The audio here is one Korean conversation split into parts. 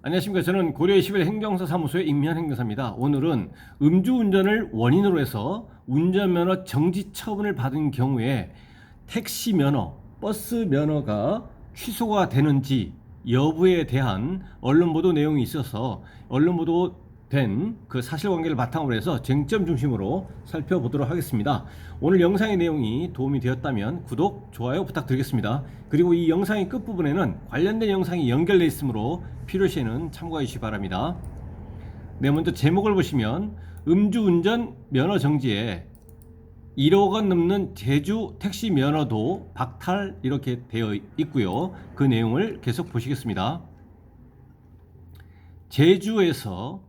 안녕하십니까. 저는 고려 21 행정사 사무소의 임현 행정사입니다. 오늘은 음주운전을 원인으로 해서 운전면허 정지 처분을 받은 경우에 택시 면허, 버스 면허가 취소가 되는지 여부에 대한 언론 보도 내용이 있어서 언론 보도된 그 사실관계를 바탕으로 해서 쟁점 중심으로 살펴보도록 하겠습니다. 오늘 영상의 내용이 도움이 되었다면 구독, 좋아요 부탁드리겠습니다. 그리고 이 영상의 끝부분에는 관련된 영상이 연결되어 있으므로 필요시에는 참고해 주시기 바랍니다. 네, 먼저 제목을 보시면 음주운전 면허 정지에 1억 원 넘는 제주 택시 면허도 박탈 이렇게 되어 있고요. 그 내용을 계속 보시겠습니다. 제주에서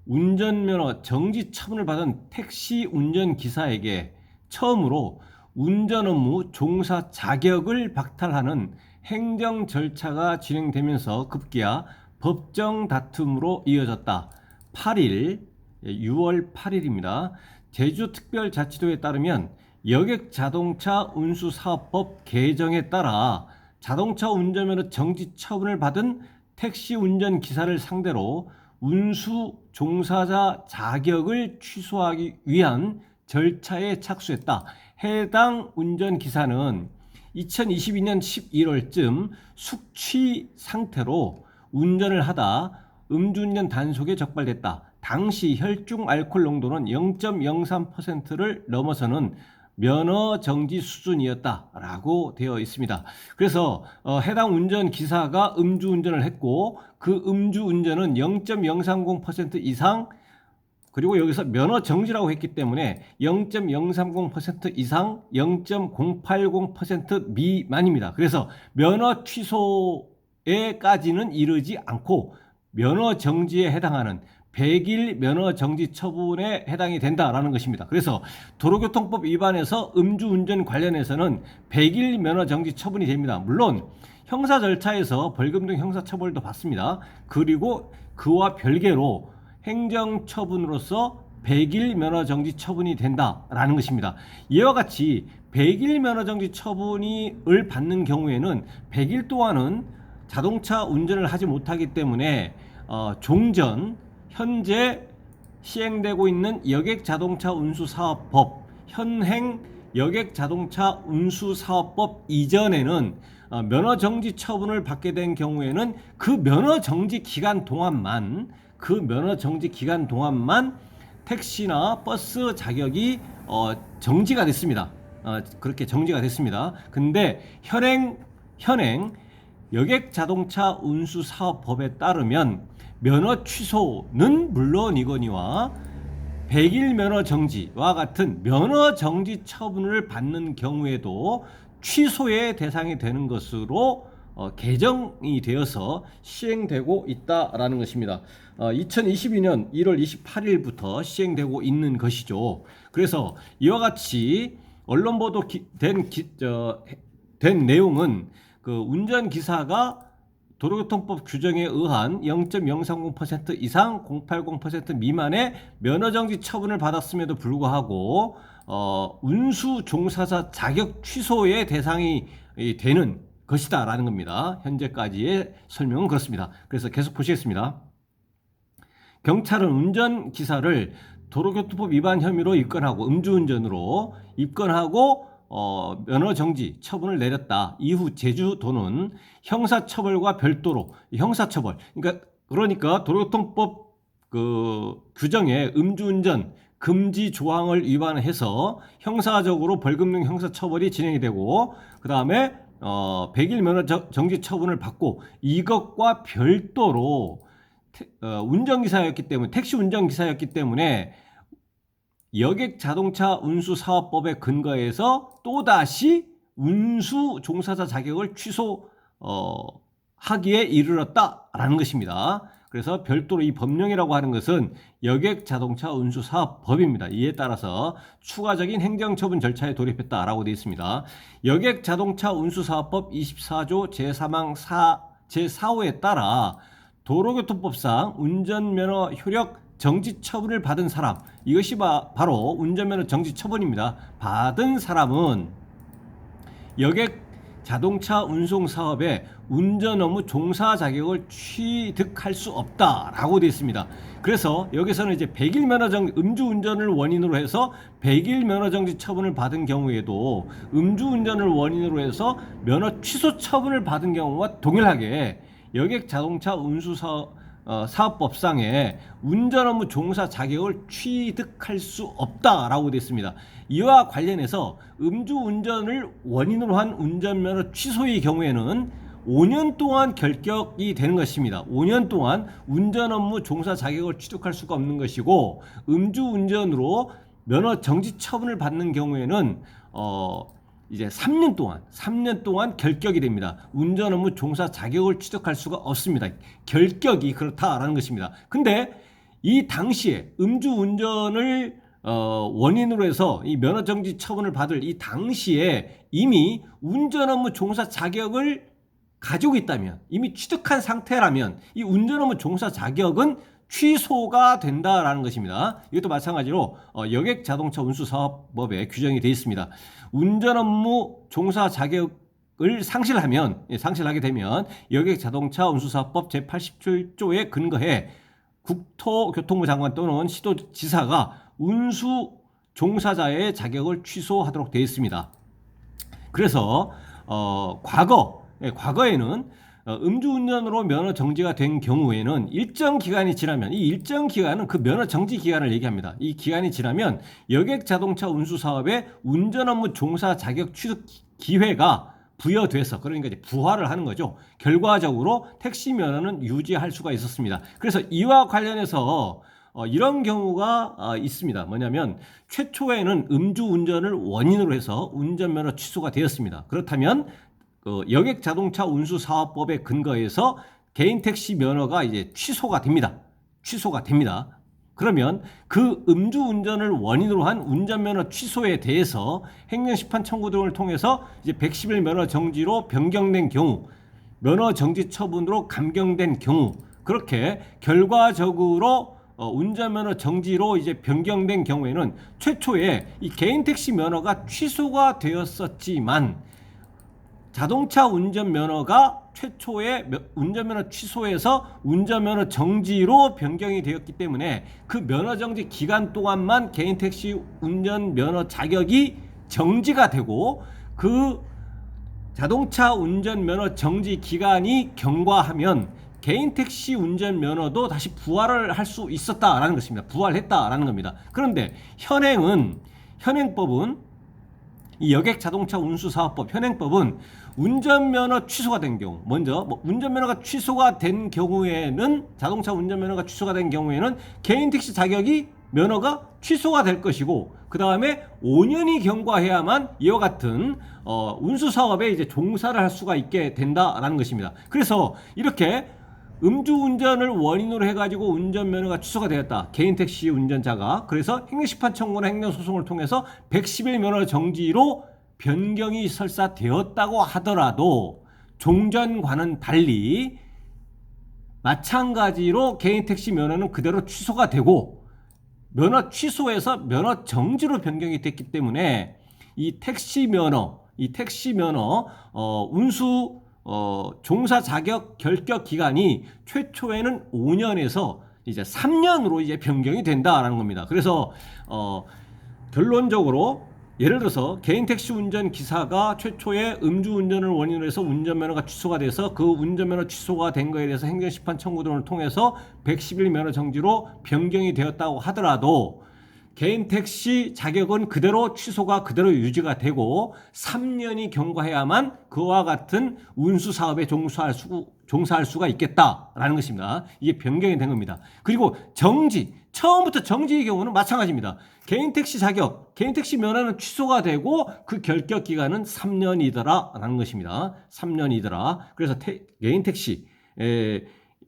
운전면허 정지 처분을 받은 택시 운전기사에게 처음으로 운전 업무 종사 자격을 박탈하는 행정 절차가 진행되면서 급기야 법정 다툼으로 이어졌다. 8일, 6월 8일입니다. 제주특별자치도에 따르면 여객자동차운수사업법 개정에 따라 자동차 운전면허 정지 처분을 받은 택시 운전기사를 상대로 운수 종사자 자격을 취소하기 위한 절차에 착수했다. 해당 운전기사는 2022년 11월쯤 숙취 상태로 운전을 하다 음주운전 단속에 적발됐다. 당시 혈중 알코올 농도는 0.03%를 넘어서는 면허 정지 수준이었다라고 되어 있습니다. 그래서 해당 운전기사가 음주운전을 했고 그 음주운전은 0.030% 이상, 그리고 여기서 면허 정지라고 했기 때문에 0.030% 이상, 0.080% 미만입니다. 그래서 면허 취소에까지는 이르지 않고 면허 정지에 해당하는 100일 면허 정지 처분에 해당이 된다라는 것입니다. 그래서 도로교통법 위반에서 음주운전 관련해서는 100일 면허 정지 처분이 됩니다. 물론 형사 절차에서 벌금 등 형사처벌도 받습니다. 그리고 그와 별개로 행정처분으로서 100일 면허 정지 처분이 된다라는 것입니다. 이와 같이 100일 면허 정지 처분을 받는 경우에는 100일 동안은 자동차 운전을 하지 못하기 때문에 종전 현재 시행되고 있는 여객자동차운수사업법, 현행 여객자동차운수사업법 이전에는 면허 정지 처분을 받게 된 경우에는 그 면허 정지 기간 동안만 택시나 버스 자격이 정지가 됐습니다. 그렇게 정지가 됐습니다. 근데 현행 여객자동차운수사업법에 따르면 면허 취소는 물론이거니와 100일 면허 정지와 같은 면허 정지 처분을 받는 경우에도 취소의 대상이 되는 것으로 개정이 되어서 시행되고 있다라는 것입니다. 2022년 1월 28일부터 시행되고 있는 것이죠. 그래서 이와 같이 언론 보도 된 내용은 그 운전기사가 도로교통법 규정에 의한 0.030% 이상 080% 미만의 면허정지 처분을 받았음에도 불구하고 운수 종사자 자격 취소의 대상이 되는 것이다 라는 겁니다. 현재까지의 설명은 그렇습니다. 그래서 계속 보시겠습니다. 경찰은 운전기사를 도로교통법 위반 혐의로 입건하고 음주운전으로 입건하고 면허정지 처분을 내렸다. 이후 제주도는 형사처벌과 별도로 형사처벌, 그러니까 도로교통법 그 규정에 음주운전 금지 조항을 위반해서 형사적으로 벌금 등 형사처벌이 진행이 되고, 그 다음에 100일 면허 정지 처분을 받고, 이것과 별도로 운전기사였기 때문에, 택시 운전기사였기 때문에 여객자동차운수사업법에 근거해서 또다시 운수 종사자 자격을 취소하기에 이르렀다라는 것입니다. 그래서 별도로 이 법령이라고 하는 것은 여객자동차운수사업법입니다. 이에 따라서 추가적인 행정처분 절차에 돌입했다라고 되어 있습니다. 여객자동차운수사업법 24조 제4호에 따라 도로교통법상 운전면허 효력 정지 처분을 받은 사람, 이것이 바로 운전면허 정지 처분입니다. 받은 사람은 여객 자동차 운송 사업에 운전 업무 종사 자격을 취득할 수 없다라고 되어 있습니다. 그래서 여기서는 이제 100일 면허정 음주운전을 원인으로 해서 100일 면허정지 처분을 받은 경우에도 음주운전을 원인으로 해서 면허 취소 처분을 받은 경우와 동일하게 여객 자동차 운수 사업법상에 운전 업무 종사 자격을 취득할 수 없다라고 되어 있습니다. 이와 관련해서 음주운전을 원인으로 한 운전면허 취소의 경우에는 5년 동안 결격이 되는 것입니다. 5년 동안 운전 업무 종사 자격을 취득할 수가 없는 것이고, 음주운전으로 면허 정지 처분을 받는 경우에는 이제 3년 동안 결격이 됩니다. 운전 업무 종사 자격을 취득할 수가 없습니다. 결격이 그렇다라는 것입니다. 근데 이 당시에 음주운전을 원인으로 해서 이 면허 정지 처분을 받을 이 당시에 이미 운전 업무 종사 자격을 가지고 있다면, 이미 취득한 상태라면 이 운전 업무 종사 자격은 취소가 된다라는 것입니다. 이것도 마찬가지로 여객 자동차 운수 사업법에 규정이 되어 있습니다. 운전 업무 종사 자격을 상실하게 되면 여객 자동차 운수 사업법 제87조에 근거해 국토교통부 장관 또는 시도지사가 운수 종사자의 자격을 취소하도록 되어 있습니다. 그래서 과거에는 음주운전으로 면허 정지가 된 경우에는 일정 기간이 지나면, 이 일정 기간은 그 면허 정지 기간을 얘기합니다. 이 기간이 지나면 여객 자동차 운수 사업에 운전 업무 종사 자격 취득 기회가 부여돼서, 그러니까 이제 부활을 하는 거죠. 결과적으로 택시 면허는 유지할 수가 있었습니다. 그래서 이와 관련해서 이런 경우가 있습니다. 뭐냐면 최초에는 음주운전을 원인으로 해서 운전면허 취소가 되었습니다. 그렇다면 여객 자동차 운수 사업법에 근거해서 개인 택시 면허가 이제 취소가 됩니다. 그러면 그 음주운전을 원인으로 한 운전면허 취소에 대해서 행정심판 청구 등을 통해서 이제 110일 면허 정지로 변경된 경우, 면허 정지 처분으로 감경된 경우, 그렇게 결과적으로 운전면허 정지로 이제 변경된 경우에는 최초에 이 개인 택시 면허가 취소가 되었었지만 자동차 운전면허가 최초에 운전면허 취소에서 운전면허 정지로 변경이 되었기 때문에 그 면허 정지 기간 동안만 개인 택시 운전면허 자격이 정지가 되고, 그 자동차 운전면허 정지 기간이 경과하면 개인 택시 운전면허도 다시 부활을 할 수 있었다라는 것입니다. 부활했다라는 겁니다. 그런데 현행법은 이 여객 자동차 운수 사업법 현행법은 운전면허 취소가 된 경우, 먼저 운전면허가 취소가 된 경우에는, 자동차 운전면허가 취소가 된 경우에는 개인 택시 자격이 면허가 취소가 될 것이고, 그 다음에 5년이 경과해야만 이와 같은 운수 사업에 이제 종사를 할 수가 있게 된다라는 것입니다. 그래서 이렇게 음주운전을 원인으로 해가지고 운전면허가 취소가 되었다, 개인 택시 운전자가. 그래서 행정심판 청구나 행정소송을 통해서 110일 면허 정지로 변경이 설사 되었다고 하더라도 종전과는 달리 마찬가지로 개인 택시 면허는 그대로 취소가 되고, 면허 취소에서 면허 정지로 변경이 됐기 때문에 이 택시 면허 운수 종사 자격 결격 기간이 최초에는 5년에서 이제 3년으로 이제 변경이 된다라는 겁니다. 그래서 결론적으로 예를 들어서 개인 택시 운전 기사가 최초에 음주운전을 원인으로 해서 운전면허가 취소가 돼서 그 운전면허 취소가 된 거에 대해서 행정심판 청구 등을 통해서 110일 면허 정지로 변경이 되었다고 하더라도 개인 택시 자격은 그대로 그대로 유지가 되고 3년이 경과해야만 그와 같은 운수 사업에 종사할 수가 있겠다라는 것입니다. 이게 변경이 된 겁니다. 그리고 처음부터 정지의 경우는 마찬가지입니다. 개인 택시 면허는 취소가 되고 그 결격 기간은 3년이더라라는 것입니다. 3년이더라. 그래서 개인 택시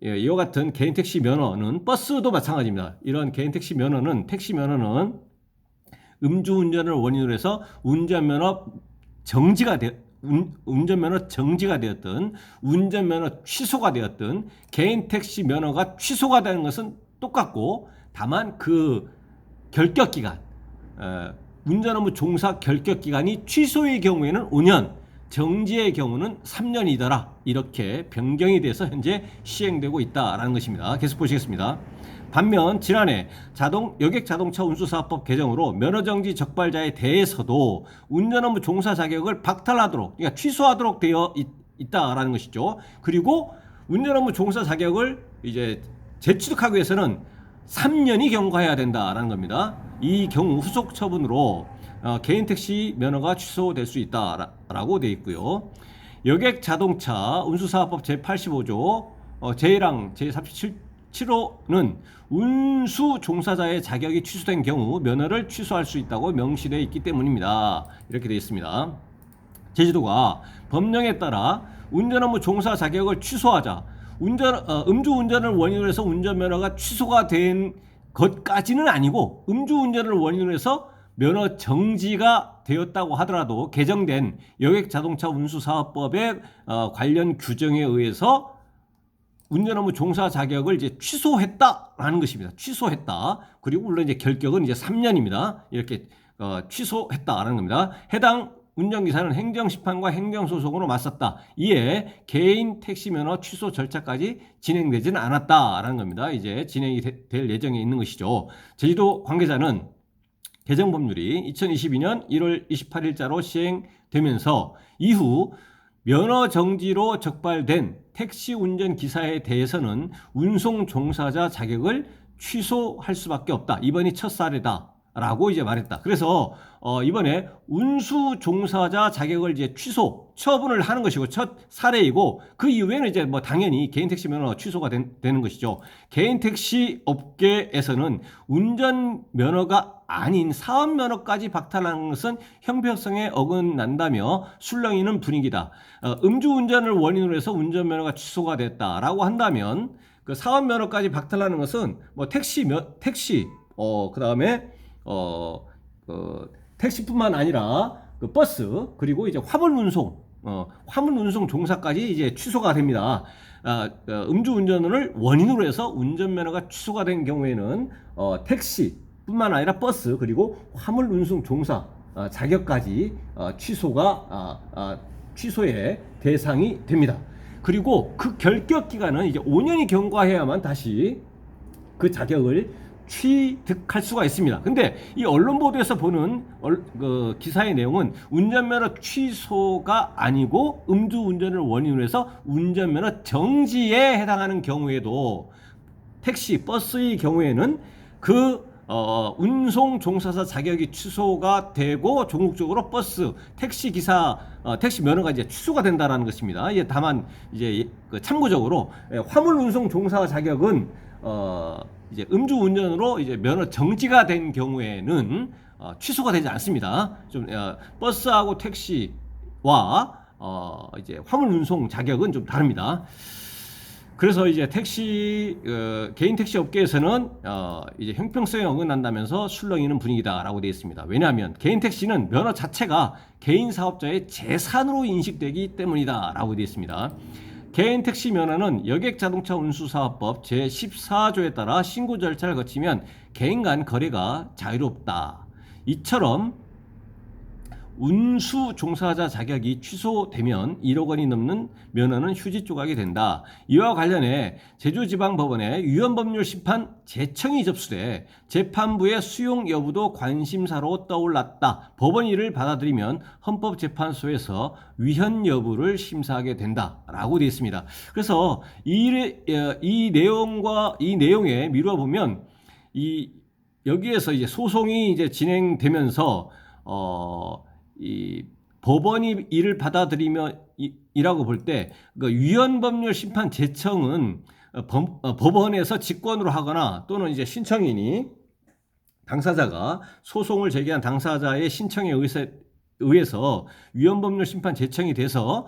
이와 같은 개인 택시 면허는, 버스도 마찬가지입니다. 이런 개인 택시 면허는 음주운전을 원인으로 해서 운전면허 정지가 되었든 운전면허 취소가 되었든 개인 택시 면허가 취소가 되는 것은 똑같고, 다만 그 결격기간, 운전 업무 종사 결격기간이 취소의 경우에는 5년, 정지의 경우는 3년이더라. 이렇게 변경이 돼서 현재 시행되고 있다라는 것입니다. 계속 보시겠습니다. 반면 지난해 여객자동차 운수사업법 개정으로 면허정지 적발자에 대해서도 운전업무 종사 자격을 박탈하도록, 그러니까 취소하도록 되어 있다라는 것이죠. 그리고 운전업무 종사 자격을 이제 재취득하기 위해서는 3년이 경과해야 된다라는 겁니다. 이 경우 후속 처분으로 개인 택시 면허가 취소될 수 있다라고 되어 있고요. 여객자동차 운수사업법 제85조 제1항 제37호는 운수 종사자의 자격이 취소된 경우 면허를 취소할 수 있다고 명시되어 있기 때문입니다. 이렇게 되어 있습니다. 제주도가 법령에 따라 운전업무 종사 자격을 취소하자 음주운전을 원인으로 해서 운전면허가 취소가 된 것까지는 아니고 음주운전을 원인으로 해서 면허 정지가 되었다고 하더라도 개정된 여객자동차 운수사업법의 관련 규정에 의해서 운전업무 종사 자격을 이제 취소했다라는 것입니다. 취소했다. 그리고 물론 이제 결격은 이제 3년입니다. 이렇게 취소했다라는 겁니다. 해당 운전기사는 행정심판과 행정소송으로 맞섰다. 이에 개인 택시 면허 취소 절차까지 진행되지는 않았다라는 겁니다. 이제 진행이 될 예정에 있는 것이죠. 제주도 관계자는 개정 법률이 2022년 1월 28일자로 시행되면서 이후 면허 정지로 적발된 택시 운전 기사에 대해서는 운송 종사자 자격을 취소할 수밖에 없다. 이번이 첫 사례다라고 이제 말했다. 그래서 이번에 운수 종사자 자격을 이제 처분을 하는 것이고 첫 사례이고 그 이후에는 이제 뭐 당연히 개인 택시 면허 취소가 되는 것이죠. 개인 택시 업계에서는 운전 면허가 아닌 사업 면허까지 박탈하는 것은 형평성에 어긋난다며 술렁이는 분위기다. 음주운전을 원인으로 해서 운전면허가 취소가 됐다라고 한다면 그 사업 면허까지 박탈하는 것은 뭐 택시 그다음에 택시뿐만 아니라 그 버스 그리고 이제 화물 운송 종사까지 이제 취소가 됩니다. 음주운전을 원인으로 해서 운전면허가 취소가 된 경우에는 택시뿐만 아니라 버스 그리고 화물 운송 종사 자격까지 취소의 대상이 됩니다. 그리고 그 결격 기간은 이제 5년이 경과해야만 다시 그 자격을 취득할 수가 있습니다. 근데 이 언론 보도에서 보는 그 기사의 내용은 운전면허 취소가 아니고 음주운전을 원인으로 해서 운전면허 정지에 해당하는 경우에도 택시, 버스의 경우에는 그 운송 종사자 자격이 취소가 되고 종국적으로 버스, 택시 기사, 택시 면허가 이제 취소가 된다라는 것입니다. 이제 다만 이제 그 참고적으로 화물 운송 종사 자격은 이제 음주운전으로 이제 면허 정지가 된 경우에는 취소가 되지 않습니다. 좀 버스하고 택시와 이제 화물 운송 자격은 좀 다릅니다. 그래서 이제 개인 택시 업계에서는 이제 형평성에 어긋난다면서 술렁이는 분위기다라고 되어 있습니다. 왜냐하면 개인 택시는 면허 자체가 개인 사업자의 재산으로 인식되기 때문이다라고 되어 있습니다. 개인 택시 면허는 여객자동차 운수사업법 제14조에 따라 신고 절차를 거치면 개인 간 거래가 자유롭다. 이처럼 운수 종사자 자격이 취소되면 1억 원이 넘는 면허는 휴지 조각이 된다. 이와 관련해 제주지방법원에 위헌법률 심판 재청이 접수돼 재판부의 수용 여부도 관심사로 떠올랐다. 법원이 이를 받아들이면 헌법재판소에서 위헌 여부를 심사하게 된다라고 되어 있습니다. 그래서 이 내용에 미루어 보면 여기에서 이제 소송이 이제 진행되면서 이 법원이 이를 받아들이면 이라고 볼 때 그 위헌법률 심판 재청은 법원에서 직권으로 하거나 또는 이제 신청인이 당사자가 소송을 제기한 당사자의 신청에 의해서 위헌법률 심판 재청이 돼서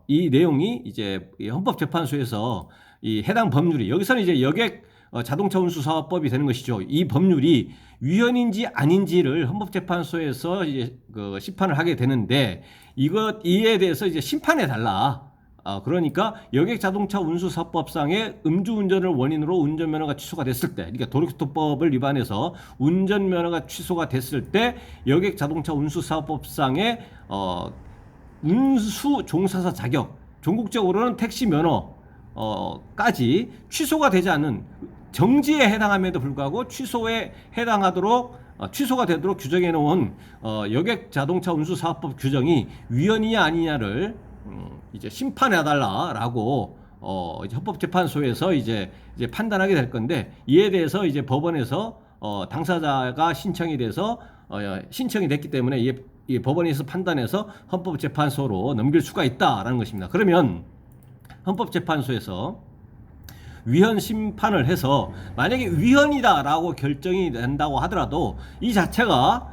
이 내용이 이제 헌법재판소에서 이 해당 법률이 여기서는 이제 자동차 운수사업법이 되는 것이죠. 이 법률이 위헌인지 아닌지를 헌법재판소에서 이제 그 심판을 하게 되는데 이에 대해서 이제 심판해 달라. 그러니까 여객자동차 운수사업법상의 음주운전을 원인으로 운전면허가 취소가 됐을 때, 그러니까 도로교통법을 위반해서 운전면허가 취소가 됐을 때 여객자동차 운수사업법상의 운수 종사자 자격, 전국적으로는 택시 면허 까지 취소가 되지 않는 정지에 해당함에도 불구하고 취소가 되도록 규정해 놓은 여객 자동차 운수 사업법 규정이 위헌이냐 아니냐를 이제 심판해 달라라고 이제 헌법재판소에서 이제 판단하게 될 건데, 이에 대해서 이제 법원에서 당사자가 신청이 돼서 신청이 됐기 때문에 이 법원에서 판단해서 헌법재판소로 넘길 수가 있다라는 것입니다. 그러면 헌법재판소에서 위헌 심판을 해서 만약에 위헌이다라고 결정이 된다고 하더라도 이 자체가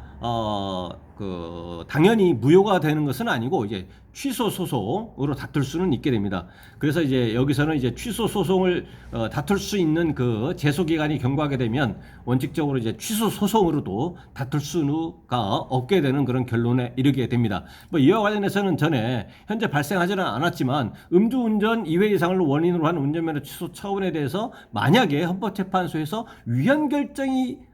당연히 무효가 되는 것은 아니고 이제 취소 소송으로 다툴 수는 있게 됩니다. 그래서 이제 여기서는 이제 취소 소송을 다툴 수 있는 그 제소 기간이 경과하게 되면 원칙적으로 이제 취소 소송으로도 다툴 수가 없게 되는 그런 결론에 이르게 됩니다. 뭐 이와 관련해서는 전에 현재 발생하지는 않았지만 음주운전 2회 이상을 원인으로 한 운전면허 취소 처분에 대해서 만약에 헌법재판소에서 위헌 결정이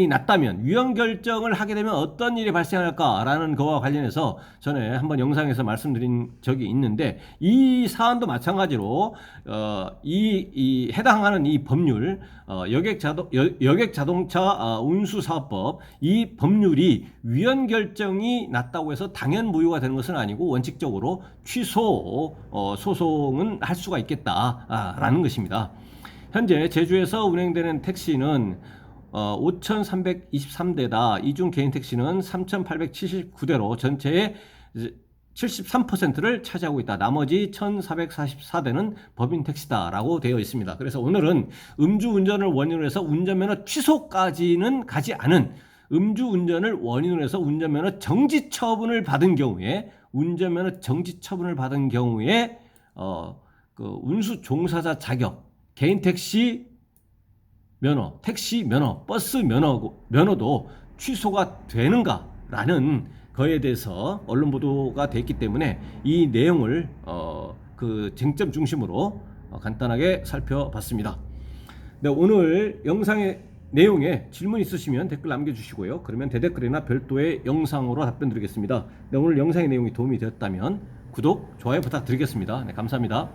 났다면, 위헌 결정을 하게 되면 어떤 일이 발생할까라는 거와 관련해서 전에 한번 영상에서 말씀드린 적이 있는데, 이 사안도 마찬가지로 이 해당하는 이 법률 여객 자동차 운수 사업법, 이 법률이 위헌 결정이 났다고 해서 당연 무효가 되는 것은 아니고 원칙적으로 취소 소송은 할 수가 있겠다라는 것입니다. 현재 제주에서 운행되는 택시는 5,323대다. 이 중 개인 택시는 3,879대로 전체의 73%를 차지하고 있다. 나머지 1,444대는 법인 택시다라고 되어 있습니다. 그래서 오늘은 음주운전을 원인으로 해서 운전면허 취소까지는 가지 않은, 음주운전을 원인으로 해서 운전면허 정지 처분을 받은 경우에, 운수 종사자 자격, 개인 택시 면허, 택시 면허, 버스 면허도 취소가 되는가라는 거에 대해서 언론 보도가 됐기 때문에 이 내용을 그 쟁점 중심으로 간단하게 살펴봤습니다. 네, 오늘 영상의 내용에 질문 있으시면 댓글 남겨주시고요. 그러면 대댓글이나 별도의 영상으로 답변 드리겠습니다. 네, 오늘 영상의 내용이 도움이 되었다면 구독, 좋아요 부탁드리겠습니다. 네, 감사합니다.